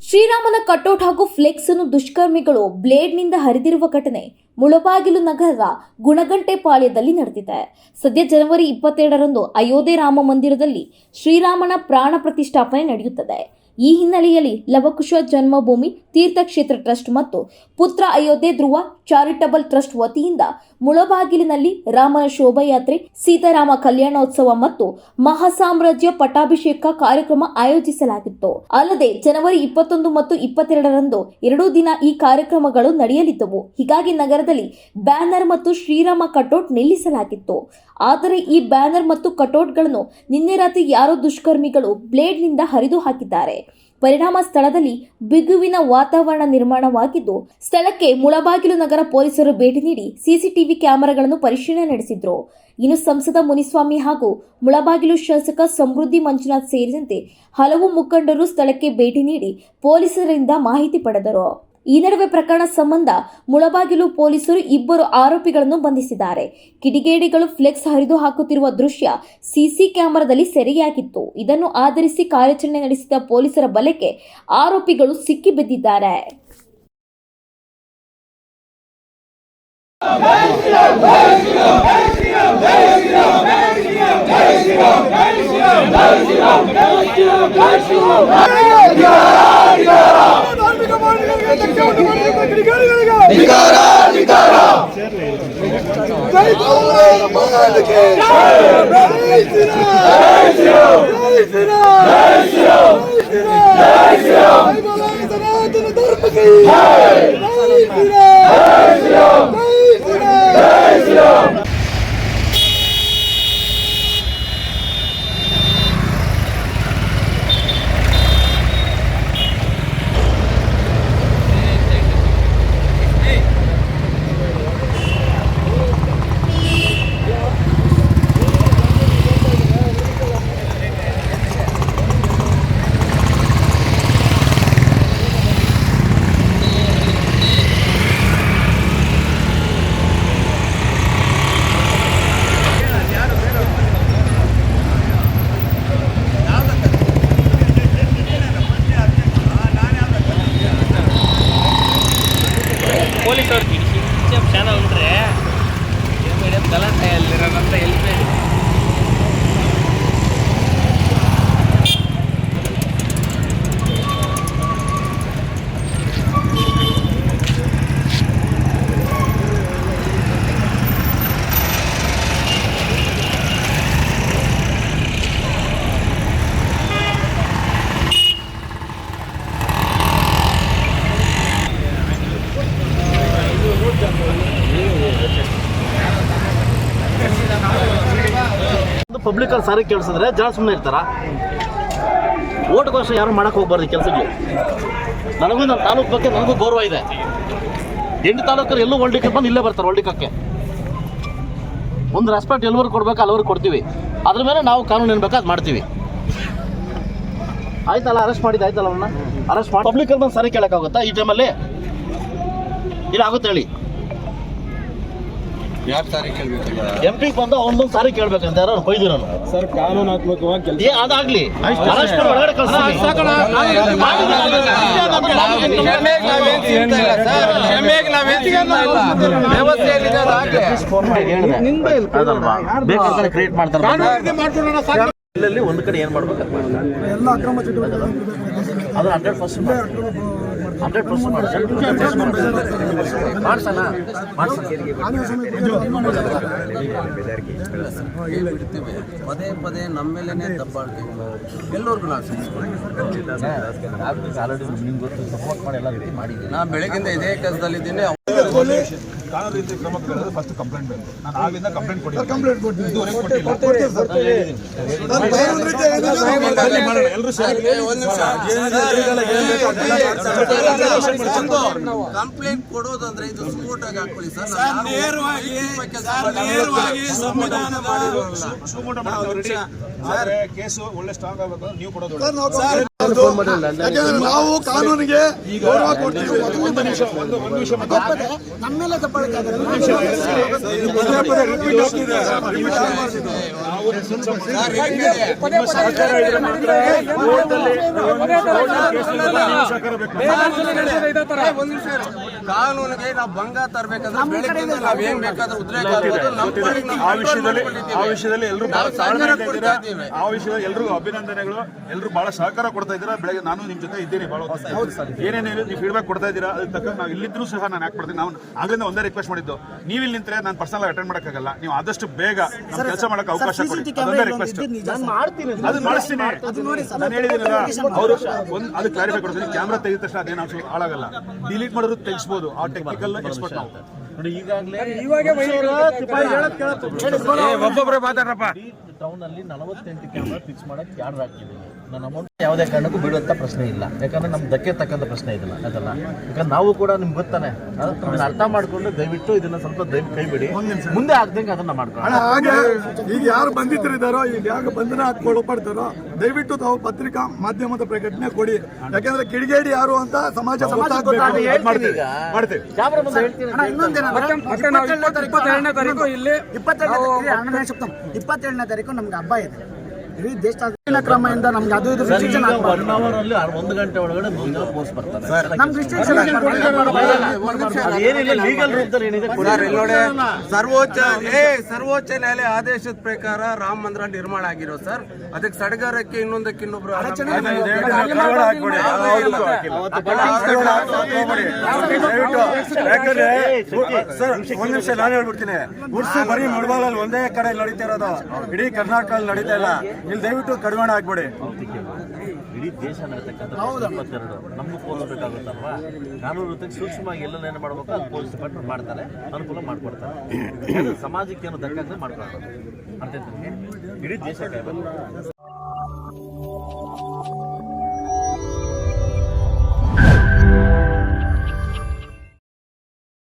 ಶ್ರೀರಾಮನ ಕಟೌಟ್ ಹಾಗೂ ಫ್ಲೆಕ್ಸ್ ಅನ್ನು ದುಷ್ಕರ್ಮಿಗಳು ಬ್ಲೇಡ್ನಿಂದ ಹರಿದಿರುವ ಘಟನೆ ಮುಳಬಾಗಿಲು ನಗರದ ಗುಣಗಂಟೆ ಪಾಳ್ಯದಲ್ಲಿ ನಡೆದಿದೆ. ಸದ್ಯ ಜನವರಿ 22ರಂದು ಅಯೋಧ್ಯೆ ರಾಮ ಮಂದಿರದಲ್ಲಿ ಶ್ರೀರಾಮನ ಪ್ರಾಣ ಪ್ರತಿಷ್ಠಾಪನೆ ನಡೆಯುತ್ತದೆ. ಈ ಹಿನ್ನೆಲೆಯಲ್ಲಿ ಲವಕುಶ ಜನ್ಮಭೂಮಿ ತೀರ್ಥಕ್ಷೇತ್ರ ಟ್ರಸ್ಟ್ ಮತ್ತು ಪುತ್ರ ಅಯೋಧ್ಯೆ ಧ್ರುವ ಚಾರಿಟಬಲ್ ಟ್ರಸ್ಟ್ ವತಿಯಿಂದ ಮುಳಬಾಗಿಲಿನಲ್ಲಿ ರಾಮನ ಶೋಭಾಯಾತ್ರೆ, ಸೀತಾರಾಮ ಕಲ್ಯಾಣೋತ್ಸವ ಮತ್ತು ಮಹಾಸಾಮ್ರಾಜ್ಯ ಪಟ್ಟಾಭಿಷೇಕ ಕಾರ್ಯಕ್ರಮ ಆಯೋಜಿಸಲಾಗಿತ್ತು. ಅಲ್ಲದೆ ಜನವರಿ 21 ಮತ್ತು 22ರಂದು 2 ದಿನ ಈ ಕಾರ್ಯಕ್ರಮಗಳು ನಡೆಯಲಿದ್ದವು. ಹೀಗಾಗಿ ನಗರದಲ್ಲಿ ಬ್ಯಾನರ್ ಮತ್ತು ಶ್ರೀರಾಮ ಕಟೌಟ್ ನಿಲ್ಲಿಸಲಾಗಿತ್ತು. ಆದರೆ ಈ ಬ್ಯಾನರ್ ಮತ್ತು ಕಟೌಟ್ಗಳನ್ನು ನಿನ್ನೆ ರಾತ್ರಿ ಯಾರೋ ದುಷ್ಕರ್ಮಿಗಳು ಬ್ಲೇಡ್ನಿಂದ ಹರಿದು ಹಾಕಿದ್ದಾರೆ. ಪರಿಣಾಮ ಸ್ಥಳದಲ್ಲಿ ಬಿಗುವಿನ ವಾತಾವರಣ ನಿರ್ಮಾಣವಾಗಿದ್ದು, ಸ್ಥಳಕ್ಕೆ ಮುಳಬಾಗಿಲು ನಗರ ಪೊಲೀಸರು ಭೇಟಿ ನೀಡಿ ಸಿಸಿಟಿವಿ ಕ್ಯಾಮೆರಾಗಳನ್ನು ಪರಿಶೀಲನೆ ನಡೆಸಿದ್ರು. ಇನ್ನು ಸಂಸದ ಮುನಿಸ್ವಾಮಿ ಹಾಗೂ ಮುಳಬಾಗಿಲು ಶಾಸಕ ಸಮೃದ್ಧಿ ಮಂಜುನಾಥ್ ಸೇರಿದಂತೆ ಹಲವು ಮುಖಂಡರು ಸ್ಥಳಕ್ಕೆ ಭೇಟಿ ನೀಡಿ ಪೊಲೀಸರಿಂದ ಮಾಹಿತಿ ಪಡೆದರು. ಈ ನಡುವೆ ಪ್ರಕರಣ ಸಂಬಂಧ ಮುಳಬಾಗಿಲು ಪೊಲೀಸರು 2 ಆರೋಪಿಗಳನ್ನು ಬಂಧಿಸಿದ್ದಾರೆ. ಕಿಡಿಗೇಡಿಗಳು ಫ್ಲೆಕ್ಸ್ ಹರಿದು ಹಾಕುತ್ತಿರುವ ದೃಶ್ಯ ಸಿಸಿ ಕ್ಯಾಮೆರಾದಲ್ಲಿ ಸೆರೆಯಾಗಿತ್ತು. ಇದನ್ನು ಆಧರಿಸಿ ಕಾರ್ಯಾಚರಣೆ ನಡೆಸಿದ ಪೊಲೀಸರ ಬಲೆಗೆ ಆರೋಪಿಗಳು ಸಿಕ್ಕಿಬಿದ್ದಿದ್ದಾರೆ. ಪೊಲೀಸವ್ರು ಚಾನಲ್ ಅಂದ್ರೆ ಗಲಾಟೆಯಲ್ಲಿರೋದಂತ ಎಲ್ಲಿ ಪಬ್ಲಿಕ್ ಅಲ್ಲಿ ಸಾರಿ ಕೇಳಿಸಿದ್ರೆ ಜನ ಸುಮ್ಮನೆ ಇರ್ತಾರ. ಓಟ್ಗೋಸ್ಕರ ಯಾರು ಮಾಡಕ್ಕೆ ಹೋಗ್ಬಾರ್ದು ಕೆಲಸಗಳು. ನನಗೂ ನನ್ನ ತಾಲೂಕು ಬಗ್ಗೆ ನನಗೂ ಗೌರವ ಇದೆ. 8 ತಾಲೂಕರು ಎಲ್ಲೂ ಒಳ್ಳಿಕೆ ಬಂದು ಇಲ್ಲೇ ಬರ್ತಾರೆ. ಒಳ್ಳಿಕಕ್ಕೆ ಒಂದು ರೆಸ್ಪೆಕ್ಟ್ ಎಲ್ಲರಿಗೂ ಕೊಡ್ಬೇಕು, ಅಲ್ಲವ್ರಿಗೆ ಕೊಡ್ತೀವಿ. ಅದ್ರ ಮೇಲೆ ನಾವು ಕಾನೂನು ಏನು ಬೇಕು ಅದು ಮಾಡ್ತೀವಿ. ಆಯ್ತಲ್ಲ, ಅರೆಸ್ಟ್ ಮಾಡಿದ್ದು ಆಯ್ತಲ್ಲ, ಅವನ್ನ ಅರೆಸ್ಟ್ ಮಾಡಿ ಪಬ್ಲಿಕ್ ಅಲ್ಲಿ ಬಂದು ಸಾರಿ ಕೇಳೋಕ್ಕಾಗುತ್ತಾ ಈ ಟೈಮಲ್ಲಿ? ಇಲ್ಲ ಆಗುತ್ತೆ ಹೇಳಿ. ಯಾರು ಸಾರಿ ಕೇಳಬೇಕು? MP ಬಂದು ಅವನೊಂದು ಸಾರಿ ಕೇಳ್ಬೇಕಂತ ಯಾರು ಬೈದು ನಾನು ಸರ್ ಕಾನೂನಾತ್ಮಕವಾಗಿ ಕೆಲಸ ಅದಾಗ್ಲಿ. ಒಳಗಡೆ ಕ್ರಿಯೇಟ್ ಮಾಡ್ತಾರೆ. ಒಂದು ಕಡೆ ಏನ್ ಮಾಡ್ಬೇಕು ಎಲ್ಲ ಅಕ್ರಮ ಚಟುವಟಿಕೆ ಅದು 100% ಪದೇ ಪದೇ ನಮ್ಮ ಮೇಲೇನೆ ದಬ್ಬಾಡ್ತೀವಿ. ಎಲ್ಲರಿಗೂ ನಾವು ಸಪೋರ್ಟ್ ಮಾಡಿ ಎಲ್ಲ ರೀತಿ ಮಾಡಿದ್ದೀನಿ. ನಾನು ಬೆಳಗಿಂದ ಇದೇ ಕೆಲಸದಲ್ಲಿದ್ದೀನಿ. ಕಾನೂನು ರೀತಿ ಕ್ರಮ ತಗೊಳ್ಳೋದು ಫಸ್ಟ್ ಕಂಪ್ಲೇಂಟ್ ಬೇಕು. ನಾನು ಆಗಿಂದ ಕಂಪ್ಲೇಂಟ್ ಕೊಟ್ಟಿದ್ದೀನಿ. ಕಂಪ್ಲೇಂಟ್ ಕೊಡೋದಂದ್ರೆ ಇದು ಸ್ಫೋಟ ಆಗಿ ಹಾಕೊಳ್ಳಿ ಸರ್. ಕೇಸು ಒಳ್ಳೆ ಸ್ಟ್ರಾಂಗ್ ಆಗಬೇಕು. ನೀವು ಕೊಡೋದು ಯಾಕಂದ್ರೆ ನಾವು ಕಾನೂನಿಗೆ ಗೌರವ ಕೊಡ್ತೀವಿ. ಒಂದು ನಿಮಿಷ ನಮ್ಮೆಲ್ಲ ದಬ್ಬಾಳಿಕೆ ಆಗಿದೆ. ಕಾನೂನಿಗೆ ನಾವು ಭಂಗ ತರಬೇಕಾದ್ರೆ ಬೆಳಗ್ಗೆಯಿಂದ ನಾವ್ ಏನ್ ಬೇಕಾದ್ರೂ ಉದ್ರೇಕ ಆಗ್ಬೋದು. ನಮ್ಮ ಪಾಡಿಗೆ ನಾವು ಆ ವಿಷಯದಲ್ಲಿ ಎಲ್ಲರೂ ಬಹಳ ಸಹಕಾರ ಕೊಡ್ತಾ ಇದ್ದೀವಿ. ಆ ವಿಷಯದಲ್ಲಿ ಎಲ್ರಿಗೂ ಅಭಿನಂದನೆಗಳು. ಎಲ್ಲರೂ ಬಹಳ ಸಹಕಾರ ಕೊಡ್ತಾ ಇದ್ದೀರಾ. ಬೆಳಗ್ಗೆ ನಾನು ನಿಮ್ ಜೊತೆ ಇದ್ದೀನಿ ಬಹಳ ಏನೇನು ನೀವು ಫೀಡ್ಬ್ಯಾಕ್ ಕೊಡ್ತಾ ಇದ್ದೀರಾ ಅದಕ್ಕೆ ತಕ್ಕ ನಾವು ಇಲ್ಲಿದ್ರು ಸಹ ನಾನು ಯಾಕೆ ಕೊಡ್ತೀನಿ. ನಾವು ಆಗ್ಲಿಂದ ಒಂದೇ ರಿಕ್ವೆಸ್ಟ್ ಮಾಡಿದ್ದು, ನೀವು ಇಲ್ಲಿ ನಿಂತ್ರೆ ನಾನು ಪರ್ಸನಲ್ ಅಟೆಂಡ್ ಮಾಡೋಕ್ಕಾಗಲ್ಲ. ನೀವು ಆದಷ್ಟು ಬೇಗ ನಮ್ಮ ಕೆಲಸ ಮಾಡಕ್ಕೆ ಅವಕಾಶ ಕೊಡಿ. ಅದೊಂದೇ ರಿಕ್ವೆಸ್ಟ್. ಅದನ್ನ ಮಾಡಿಸ್ತೀನಿ. ನಾನು ಹೇಳಿದ್ದೀನಲ್ಲ, ಅವರು ಅದು ಕ್ಲಾರಿಫೈ ಕೊಡ್ತೀನಿ. ಕ್ಯಾಮ್ರಾ ತೆಗೆದ ತಕ್ಷಣ ಅದೇನು ಹಾಳಾಗಲ್ಲ. ಡಿಲೀಟ್ ಮಾಡಿದ್ರು ತೆಗಿಸ್ಬೋದು. ಆ ಟೆಕ್ನಿಕಲ್ ಎಕ್ಸ್ಪರ್ಟ್ ನಾವು. ನೋಡಿ ಈಗಾಗಲೇ ಒಬ್ಬೊಬ್ಬರೇ ಮಾತಾಡ್ರಪ್ಪ. ಟೌನ್ ಅಲ್ಲಿ 48 ಕ್ಯಾಮ್ರಾ ಫಿಕ್ಸ್ ಮಾಡಕ್ಕೆ ಯಾರು ಹಾಕಿದ್ದೀವಿ. ನನ್ನ ಅಮೌಂಟ್ ಯಾವುದೇ ಕಾರಣಕ್ಕೂ ಬಿಡುವಂತ ಪ್ರಶ್ನೆ ಇಲ್ಲ. ಯಾಕಂದ್ರೆ ನಮ್ಗೆ ಧಕ್ಕೆ ತಕ್ಕಂಥ ಪ್ರಶ್ನೆ ಇದಲ್ಲ ಅದಲ್ಲ. ಯಾಕಂದ್ರೆ ನಾವು ಕೂಡ ನಿಮ್ಗೆ ಗೊತ್ತಾನೆ, ಅದನ್ನ ಅರ್ಥ ಮಾಡ್ಕೊಂಡು ದಯವಿಟ್ಟು ಇದನ್ನ ಸ್ವಲ್ಪ ಕೈ ಬಿಡಿ. ಮುಂದೆ ಆಗ್ದಂಗೆ ಅದನ್ನ ಮಾಡ್ಕೊಂಡು ಹಾಗೆ ಈಗ ಯಾರು ಬಂದಿದ್ದಾರೋ, ಈಗ ಯಾರು ಬಂಧನ ಹಾಕೊಳ್ಪಡ್ತಾರೋ ದಯವಿಟ್ಟು ತಾವು ಪತ್ರಿಕಾ ಮಾಧ್ಯಮದ ಪ್ರಕಟಣೆ ಕೊಡಿ. ಯಾಕಂದ್ರೆ ಕಿಡಿಗೇಡಿ ಯಾರು ಅಂತ ಸಮಾಜ ಗೊತ್ತಾಗಬೇಕು. ಮಾಡ್ತೀವಿ. ಕ್ಯಾಮ್ರಾ ಮುಂದೆ ಹೇಳ್ತೀನಿ. 27ನೇ ತಾರೀಕು ಇಲ್ಲಿ 27ನೇ ತಾರೀಕು ನಮ್ಗೆ ಹಬ್ಬ ಇದೆ. ಇಡೀ ದೇಶದ ಕ್ರಮದಿಂದ ನಮ್ಗೆ ಅದು ಇದು ರಿಸ್ಟ್ರಿಕ್ಷನ್ 1 hour ಅಲ್ಲಿ 1 ಗಂಟೆ ಒಳಗಡೆ 3 ಜನ ಪೋಸ್ಟ್ ಬರ್ತಾರೆ. ನಮ್ಗೆ ರಿಸ್ಟ್ರಿಕ್ಷನ್ ಏನಿಲ್ಲ, ಲೀಗಲ್ ರೂಪದಲ್ಲಿ ಏನಿದೆ ಸರ್ವೋಚ್ಚ ನ್ಯಾಯಾಲಯ ಆದೇಶದ ಪ್ರಕಾರ ರಾಮ ಮಂದಿರ ನಿರ್ಮಾಣ ಆಗಿರೋ ಸರ್. ಅದಕ್ಕೆ ಸಡಗರಕ್ಕೆ ಇನ್ನೊಂದಕ್ಕೆ ಇನ್ನೊಬ್ರು ಒಂದ್ ನಿಮಿಷ ನಾನು ಹೇಳ್ಬಿಡ್ತೀನಿ. ಉರ್ಸು ಬರೀ ಮುಳಬಾಗಲಲ್ಲಿ ಒಂದೇ ಕಡೆ ನಡೀತಾ ಇರೋದು, ಇಡೀ ಕರ್ನಾಟಕದಲ್ಲಿ ನಡೀತಾ ಇಲ್ಲ. ಇಲ್ಲಿ ದಯವಿಟ್ಟು ಕಡಿವಾಣ ಆಗ್ಬೇಡಿ. ಇಡೀ ದೇಶ ನಡೀತಕ್ಕಂಥ 22 ನಮ್ಗೂ ಪೊಲೀಸ್ ಬೇಕಾಗುತ್ತಲ್ವಾ. ಕಾನೂನು ವೃತ್ತಿಗೆ ಸೂಕ್ಷ್ಮವಾಗಿ ಎಲ್ಲ ಏನು ಮಾಡ್ಬೇಕು ಅದು ಪೊಲೀಸ್ ಡಿಪಾರ್ಟ್ಮೆಂಟ್ ಮಾಡ್ತಾರೆ, ಅನುಕೂಲ ಮಾಡ್ಕೊಡ್ತಾರೆ. ಸಮಾಜಕ್ಕೆ ಏನು ಧಕ್ಕಾಗದೆ ಮಾಡ್ಕೊಳ್ತಾರೆ. ಅರ್ಥ ಆಯ್ತು ನಿಮಗೆ? ಇಡೀ ದೇಶ